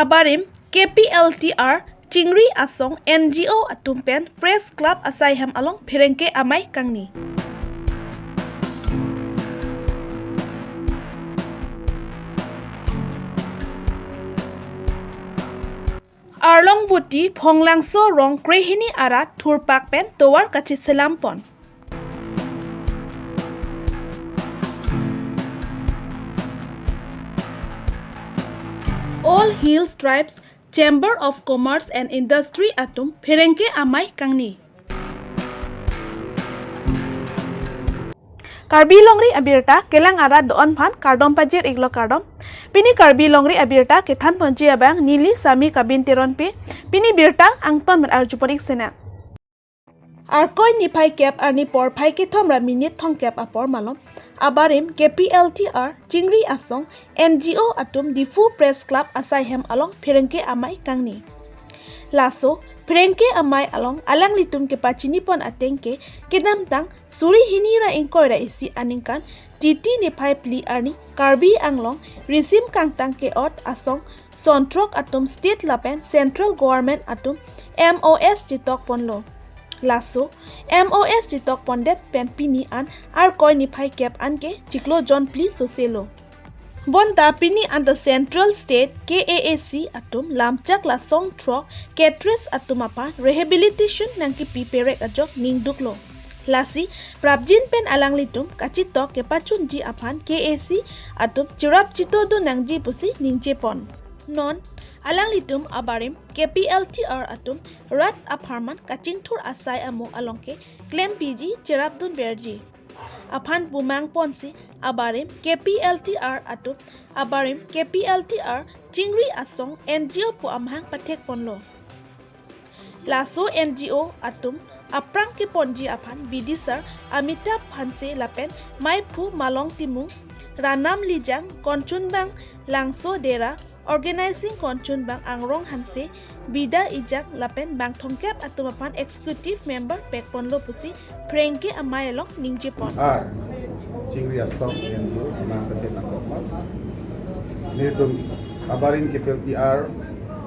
Abarim KPLTR Chingri Asong NGO Atumpen Press Club Asaiham Along Pirengke Amai Kangni. Arlong Wuti Ponglangso Rong Krehini Arat Turpak Pen Towar Kachiselampon. All Hills Tribes Chamber of Commerce and Industry Atum Pirengke Amai Kangni. Karbi Longri Abirta Kelang Arat Doon Pan Kardom Pajir Iglo Kardom Pini Karbi Longri Abirta Ketan Ponji Abang Nili Sami Kabin Tiron Pi Pini Birta Angton Mer Arjuporik Sena Arkoi Nipai Kep Arni Por Pai Kitom Raminit Thong Kep Apor Malom Abarim KPLTR Chingri Asong NGO Atum Difu Press Club Asaiham Along Pirengke Amai Kangni Laso Pirengke Amai Along Alang Litum ke Pachini Pon Atengke Kedam Tang Suri Hinira Inkoira Isi Aningkan Titi Nipai Pli Arni Karbi Anglong Risim Kang Tang Ke Ot Asong Sontrok Atum State Lapen Central Government Atum MOS Jitok Ponlo Lasso MOS Jitok Pondet Pen Pini An Arkoi Nipai Kep Anke Chiklo John Pli Soselo Bonda Pini and the Central State KAAC Atum Lamchak Lasong Trok Ketris Atumapa Rehabilitation Nangki Piperek Ajok Ning Duklo Lasi Prabjin Pen Alang Litum Kachitok Kepachun Ji Apan KAC Atum Chirap Chitodo Nangji Pusi Ning Jepon Non Alang Litum Abarim KPLTR Atum Rat Aparman Kaching Tur Asai Amo Alongke Klem PG Chirapdun Berji Apan Bumang Ponsi Abarim KPLTR Atum Abarim KPLTR Chingri Asong NGO Po Amhang Patek Ponlo Laso NGO Atum Aprang ke Ponji Apan Bidisar Amitabh Hanse Lapen Mai Pu Malong Timung Ranam Lijang Konchun Bang Langso Dera Organizing Konchun Bang Angrong Hanse Bida Ijak Lapen Bang Thongkep Atumapan Executive Member Pekpon Lopusi Pirengke Amai Along Ningjepon Chingri Asong NGO Amang Patek Nakokmat Niritum Abarin KPLTR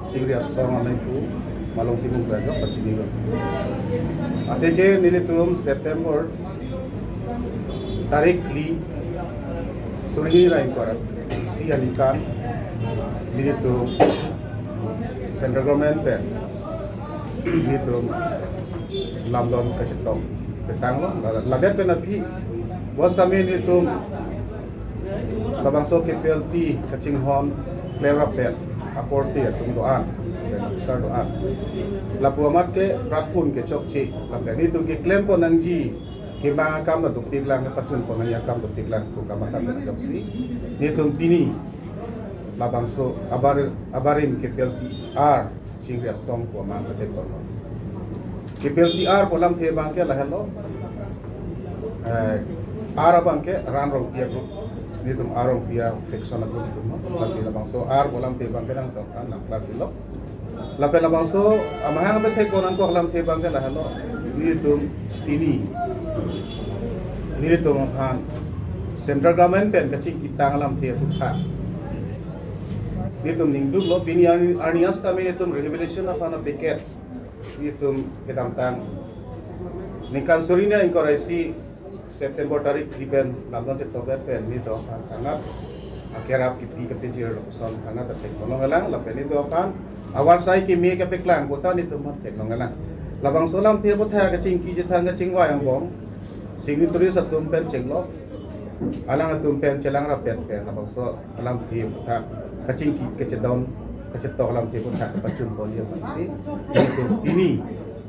Chingri Asong Amai Pu Malong Timung Bajok Pachinigo Ateke Niritum September Tarik Li Suri Rain Korat Si Alikan Niritum Central Government Pen Niritum Lamdon Kachetong Petanglo Ladet Pen Api Was Tami Niritum Labangso KPLT Kachinghon Clara Pen Aporti Atum Doan Besar Doan Lapuamat ke Ratpun ke Chokchi Lapen Niritum ke Klempo Nangji Kemang Kam Latuk Tiglang Pachun Ponanya Kam Latuk Tiglang Tukamatan Joksi Niritum Pini Labangso Abarim KPLTR Chingri Asong ko Amang Patek Ponlo KPLTR ko lam the bangke la hello Arabangke Ranrong Pia Group Nitum Arong Pia Fiction Group Kasi Labangso ko lam the bangke nang tokan nang platilo Lapen Labangso Amang Patek Ponlo ko lam the bangke la hello Nitum Tini Nitum Han Central Government Pen Kaching Kitang lam the Putha Nitum Ningduk lo Pini Arnias kami nitum Rehabilitation of an Decades Nitum Kedam Tang Nikan Surina Inkoraisi September Tarik Liben Lamdon Cetober Pen Nito Sangat Akerap Kipi Kapijir Son Kanat Teknolongalang Lapen Nito Pan Awar Sai Kimi Kapiklang Kota Nitum Teknolongalang Labang Solam Tiapot Haga Cingki Jitang Cingwa yang bom Signatory sa Tumpen Cinglo Alang Tumpen Celang Rapet Pen Labang So Alam Tiapot Kacingki kecedon kecetok alam tepun tak pacun polia pasti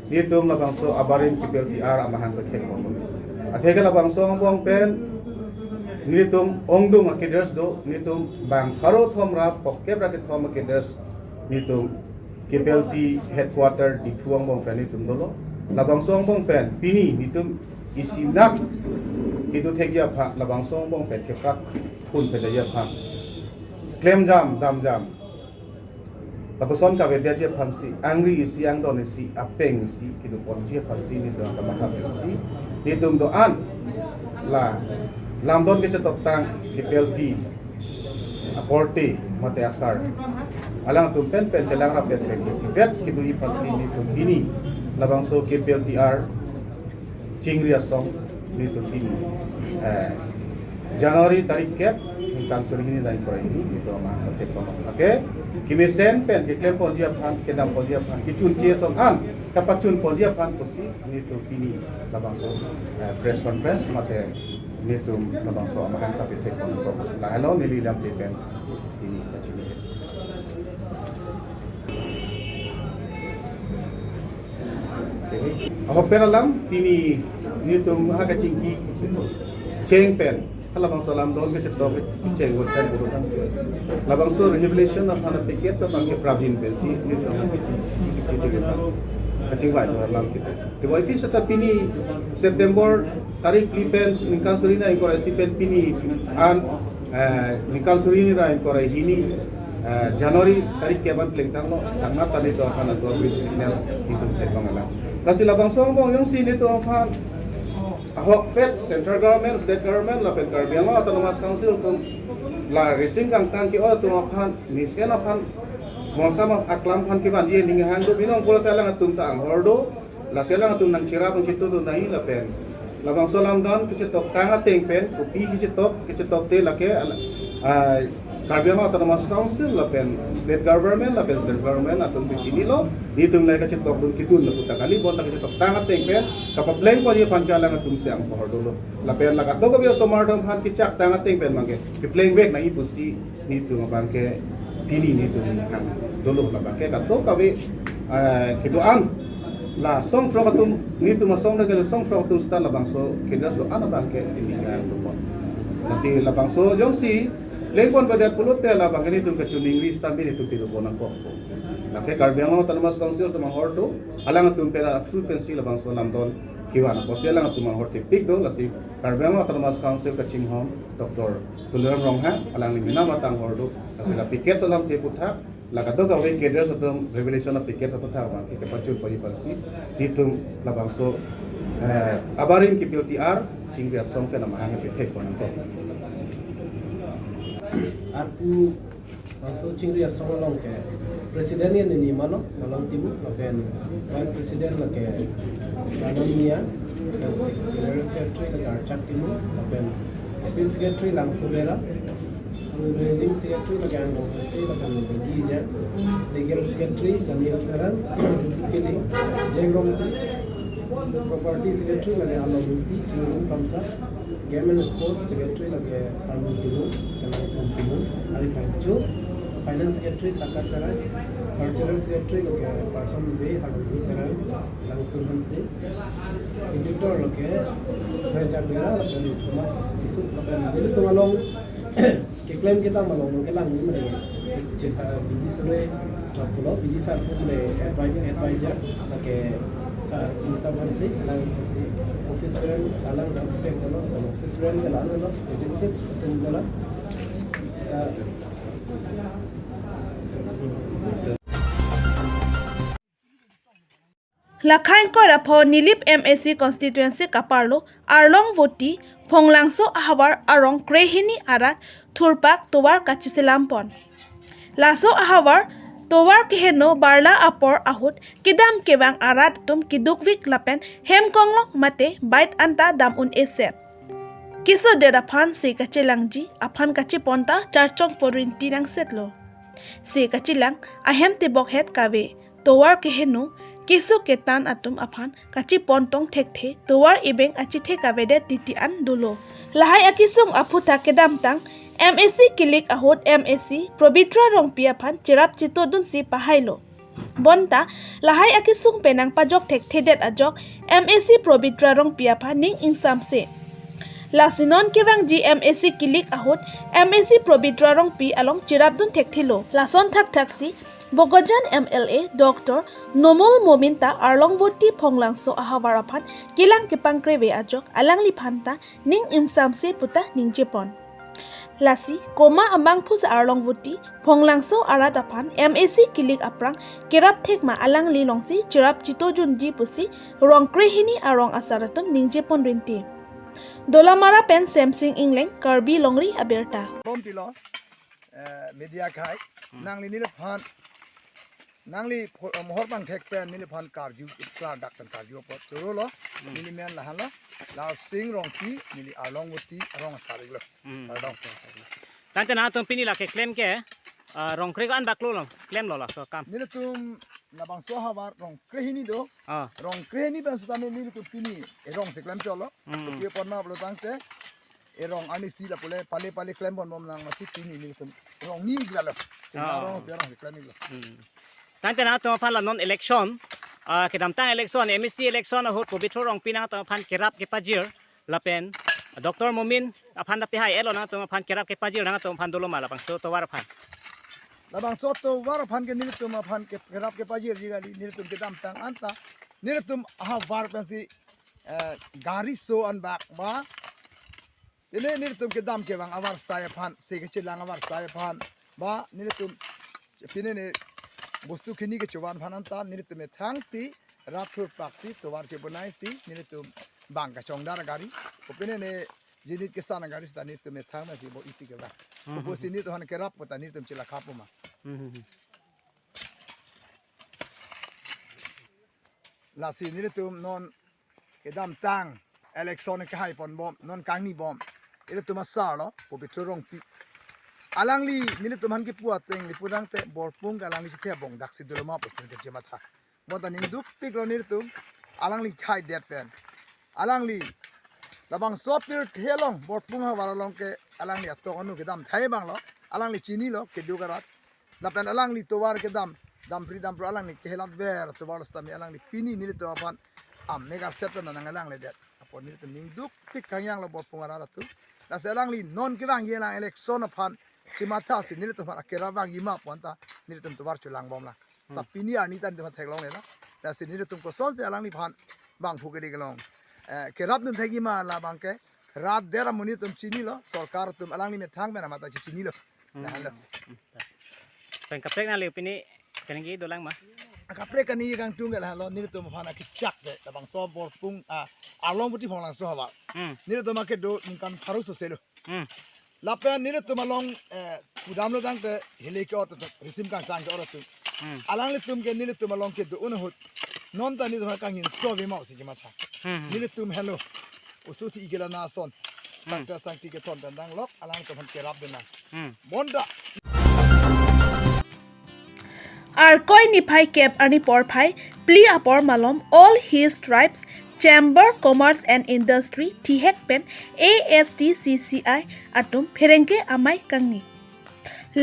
itu labangso abarin KPLTR amahan paket pomon athega labangso ngong pen nitum ongdung akeders do nitum bang faro thomra pokke bracket thom akeders nitum KPLT headquarter di thuang bong pen nitum dolo labangso ngong pen pini nitum isinak itu thegya pha labangso ngong pen keprak pun pedaya pha Klem jam, dam jam. Tapuson ka vedya je phansi, angri isi ang don isi, apeng isi, kidu ponji phansi ni don kamata isi. Nitum doan la lamdon ke cetok tang KPLT aporti mate asar alang tum pen celang rapet pen isi bet kitu i paksi ni tum ini labang so KPLTR Cingria song ni tum ini Januari tarik kep kan suri ini dan kora ini itu mah ketek pamang oke kimisen pen kiklem pon dia pan kedam pon dia pan kicun cie song an kapacun pon dia pan kusi ni tum ini labang so fresh conference mate ni tum labang so amahan tapi tek pamang la hello ni lidam pen ini kacil ako pera lang ini tum aga cingki ceng pen labang so lam don ke cetok ceng hotel burutan labang so revelation of hana piket so bangke pravin pensi ni kacing bai lam kita tiwai pi so pini September tarik lipen ningkan surina ingkora sipen pini an ningkan surini ra ingkora hini Januari tarik keban plengtang lo tangna tadi to hana so signal itu bangalang kasi labang so bong yung sini to han ahok pet central government state government la pet Karbiang autonomous council tum la rising kang tang ki ol tum aphan nisen aphan mosam aklam phan ki ban ye ning han do binong pula talang tum ta ang hordo la selang tum nang chira pang chitu do nahi la pen labang so lam don ki chitok tanga teng pen kupi ki chitok te la ke Karbiang autonomous council la pen state government la pen central government atun si chinilo ditung lai ka chitok dun kitun la puta kali bon la ka chitok tanga teng pen kapableng ko ye pan kala nga tum siang pohor dulu la pen la ka to ko so mardom han ki chak tanga teng pen mangke ki playing back na ipusi ni tu bangke pini ni tu hang dulu la bangke ka to ka we kiduan la song tro katum ni tu ma song na song tro katum sta la bangso kidras do ana bangke ini ka to ko nasi la bangso jong si lengkon badat pulut te la bangke ni tu ka chuning list tambi ni tu pido bonang ko Laki Karbiang autonomous council tu manghor tu alang tu pera true pensi labang so lamdon kiwan posi alang tu manghor tipik do lasi Karbiang autonomous council ka chinghom Dr. Tuliram Rongha alang ni mina matang hordo lasi la piket salam te putha la ka do ka we kedra satum revelation of piket sa putha ba ki pachut pari palsi ditum labang so abarim ki PLTR Cingria song ke nama hang pitek ponang ko aku langsung Cingria song long ke Presiden yang ini mana dalam tibu lakukan Vice Presiden lakukan Tanzania dan Secretary lakukan Arcak tibu lakukan Office Secretary langsung bela Managing Secretary lakukan Office lakukan Bidija Legal Secretary Daniel Teran kini Jengrom Property Secretary lakukan Alamunti Cingrum Kamsa Game and Sport Secretary lakukan Samu tibu Kanang tibu Arif Anjo Finance Secretary Sakatara, Cultural Secretary loke person be Haduri Tera, langsung hanse. Editor loke Raja Bera loke mas isu loke jadi tu malong klaim kita malong loke lang ni mereka. Cerita biji sore pulau biji sar pun advisor loke sa kita hanse lang hanse office brand alang hanse pe kalau office brand kalau alang executive tu kalau Lakhain ko rapho Nilip MSC constituency kaparlo Arlong Voti Phonglangso ahawar arong krehini arat Thurpak towar kachisilampon Laso ahawar towar kiheno barla apor ahut kidam kebang arat tum kidukvik lapen hemkonglo mate bait anta damun eset Kiso deda phan si kachilangji aphan kachi ponta charchong porinti nang setlo si kachilang ahem tibok het kawe towar kiheno Kisu ketan atum aphan kachi pontong thekte towar ibeng achi thekavede titian dulo lahai akisung aphuta kedam tang MSC kilik ahot MSC probitra rongpia phan chirap chito dun si pahailo bonta lahai akisung penang pajok thekte det ajok MSC probitra rongpia phan ning ingsamse Lasinon kebang GMSC kilik ahot MSC probitra rongpi along chirap dun thekthilo lason thak thaksi Bogojan MLA Dr. Nomol Mominta Arlongvoti Phonglangso ahawarapan kilang kipangkreve ajok alangli phanta ning imsamse puta ning jepon Lasi koma ambang phus Arlongvoti Phonglangso aradapan MSC kilik aprang kirap thekma alangli longsi chirap chito junji pusi rongkrehini arong asaratum ning jepon rinti Dolamara pen Samsung Ingleng Karbi Longri Aberta media khai nang ni ni phan nangli mohor bang thek pen nili phan karju kla daktan karju pot choro lo nili men la han lo la sing rong ti nili arlong wuti arong sari lo pardon tan tan atom pini la ke claim ke rong kre an baklo lo claim lo la so kam nili tum na bang so hawar rong krehini do rong krehini ban sa me nili tum pini rong se claim cholo ke pon ma blo tang te rong ani si la pole pale pale claim bon bom nang masi pini nili tum rong ni gla lo sing rong pe rong claim lo tan tan atom phan la non election ke dam tang election MEC election hot ko bitro rong pina to phan kerap ke pajir la pen Dr. Momin aphan da pi hai elo na to phan kerap ke pajir na to phan dolo mala pang to war phan labang soto war phan ke nilitum phan ke kerap ke pajir jigali nilitum ke dam tang anta nilitum aha war pensi gari so an bak ba ini nilitum ke dam ke bang awar saya phan se ke chilang awar saya phan ba nilitum pine ne bostu kini ke chuban phan anta nilitum e thang si rathur pakti to war ke bonai si nilitum bang ka chongdar gari opine ne jinit ke sana gari sta nilitum e thang ma si bo isi ke ba bo sini to han kerap pata nilitum chila khapuma la si nilitum non kedam tang electronic hai pon bom non kangni bom nilitum asar lo po bitrong pi alangli nilitum han ki puat teng li pudang te borpung alangli che bong dak si doloma po te jema tha mota ning duk pik lo nilitum alangli khai det pen alangli labang sopir thelong borpung ha waralong ke alangli atok anu kedam thai bang lo alangli chini lo ke dugarat lapen alangli towar kedam dam pro alangli kehelat ver towar stami alangli pini nilitum apan mega set na nangalang le det apon nilitum ning duk pik kangyang lo borpung ara tu la selangli non kibang yelang election apan chimata si nilitum akera bang yima ponta nilitum towar chulang bom la tapi ni ani tan de theklong le la la si nilitum ko son se alangli phan bang phugeli gelong kerap dun thegi ma la bang ke rat dera munitum chini lo sarkar tum alangli me thang mena mata chini lo la lo pen kapek na le pini kengi dolang ma kapre kani gang tunggal halo nilitum phana ki chak de labang so bor pung along buti phang lang so hawa nilitum ke do ningkan pharu so selo lapen nilitum along kudam lo dang te helikot to risim kang tang oro tu alang litum ke nilitum along ke do unhut non ta ni do kang in so ve mau si ma tha nilitum hello usuti igela na son sakta sakti ke thon dang lok alang to phan ke rap de na monda আর কয় নিফাই কেপ আনি পরফাই প্লি আপর মালম all হিজ tribes chamber commerce and industry ঠিহেক পেন ASTCCI atum pherengke amai kangni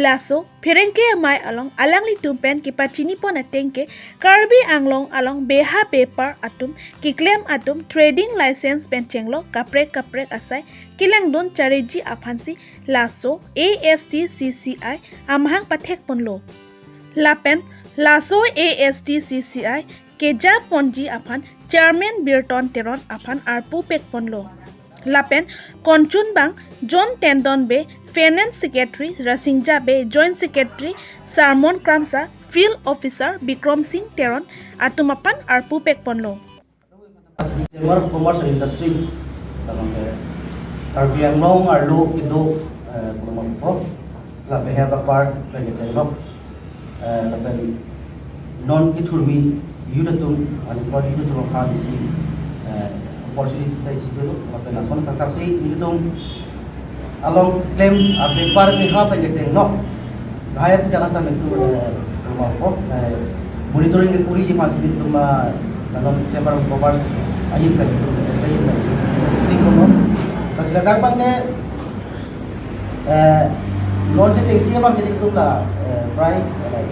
laso pherengke amai alangli tumpen kipachini pon atengke karbi anglong along beha paper atum kiklem atum trading license pen chenglo kaprek asai kilang don chareji aphansi laso ASTCCI amhang pathek ponlo lapen laso ASTCCI keja ponji aphan chairman Birton Teron aphan arpu pek ponlo lapen konchun bang John Tendon be finance secretary Rasingja be joint secretary Sarmon Kramsa field officer Bikram Singh Teron atumapan arpu pek ponlo Chamber of Commerce and Industry RBM long arlo ido promopo la behava part pengetelok lapen non kiturmi yudatum anipod yudatum khamisi opportunity tai sido lapen ason satarsi yudatum along claim paper ke ha pengetelok gaya jangan sampai itu promopo monitoring ke kuri je masih itu dalam Chamber of Commerce ayun kan itu saya singkono kasilakan bangke non ke tengsi bang jadi itu lah right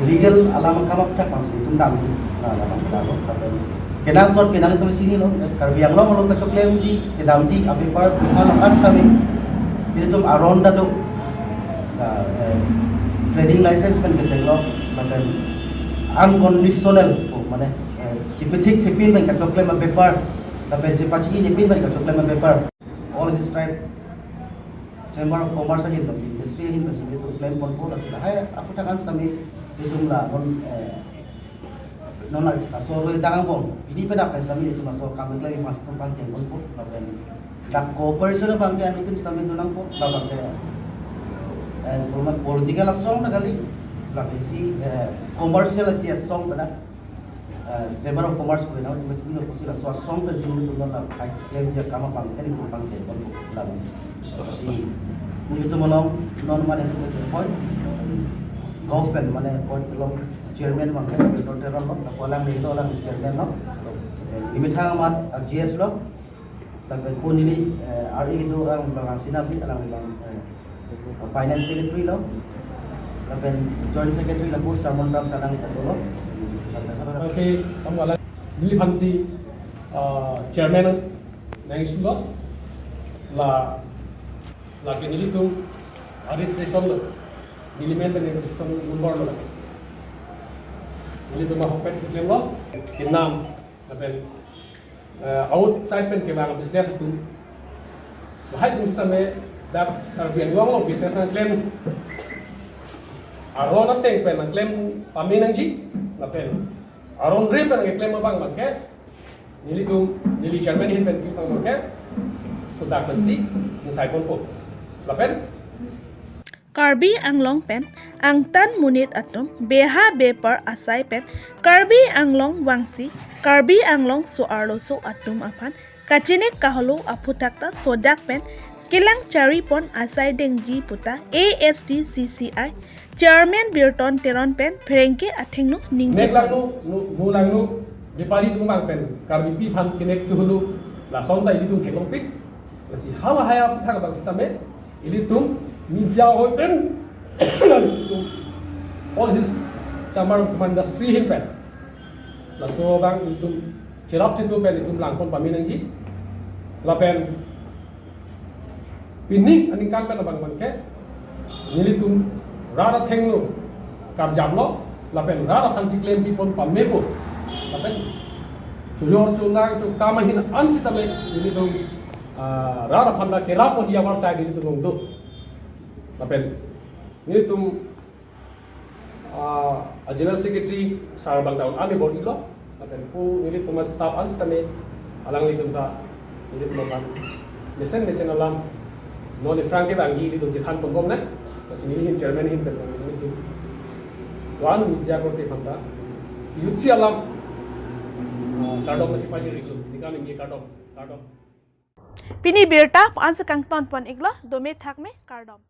illegal alam kamak tak masih itu dam ji alam kamak tapi kenal sort kenal itu sini loh karbiang loh kalau kacok lem ji kedam ji api par alam as kami jadi tu around dah tu trading license pen kita loh tapi unconditional mana cipetik thepin pen kacok lem paper tapi cipaci ni pin pen kacok lem paper all this type Chamber of Commerce ahin kasi industry ahin kasi itu claim pon pun asal hai aku takkan kami itu lah non asal dangang pon ini pada apa kami itu masuk kami lagi masuk tempat yang pon pun lawan dak cooperation bangke itu kami tunang pun lawan ke political asong kali la si commercial si song pada Chamber of Commerce ko na ito ito ko sila so song pe jing ito na kai claim dia kama pang kani ko pang je kon la si ni ito malong non mane ko point government mane point long chairman mang kan ito teron lo ko lang ni ito lang chairman no imitang mat GS lo tagpen po nili RE itu ang lang sinabi alang lang finance secretary lo tagpen joint secretary lang po sa montam sa lang ito lo Okay, kamu alam nili pansi chairman ng isulo la pinili tung administration lo nili member ng administration number lo nili tung mahopet si lo kinam lapen outside pen ke bang business itu bahai tung stame dap tarbian uang lo business ng claim arona teng pen ng claim paminang ji lapen aron rin pen ng claim bang bangke nili chairman hin pen ki bang bangke so dak si ni sai pon po lapen Karbi Anglong pen ang tan munit atom beha bepar asai pen Karbi Anglong wangsi Karbi Anglong so arlo so atom apan kachinek kaholo aputakta sodak pen kilang chari pon asai dengji puta ASTCCI Chairman Birton Teron pen Prenke athengnu ningje nu lang nu bipali tung bang pen Karbi pi phan chinek chuhulu la son ta ili tung thenglong pik la si hala haya thak bang sitame ili tung media hoi pen all his chamber of industry hin pen la so bang itu chirap chitu pen itu langkon paminang ji la pen pinik aning kan pen bang ke nili tum rara thengnu kar jamlo la pen rara phansi claim pi pon pamebo la pen chuyor chungang chu kamahin ansitame nili tum rara phanda ke rapo dia war side nili tum do lapen ini tum general secretary sar bang daun ami body lo lapen pu ini tum staff as tame alang ni tum ta ini tum kan lesen alam no ni frank bang gi tum jithan pon bom na sini hin chairman hin pen ini tum wan media ko te phanda yutsi alam kadom si paji ri nikam ni kadom Pini birta ansa kangton pon iglo dome thakme kardom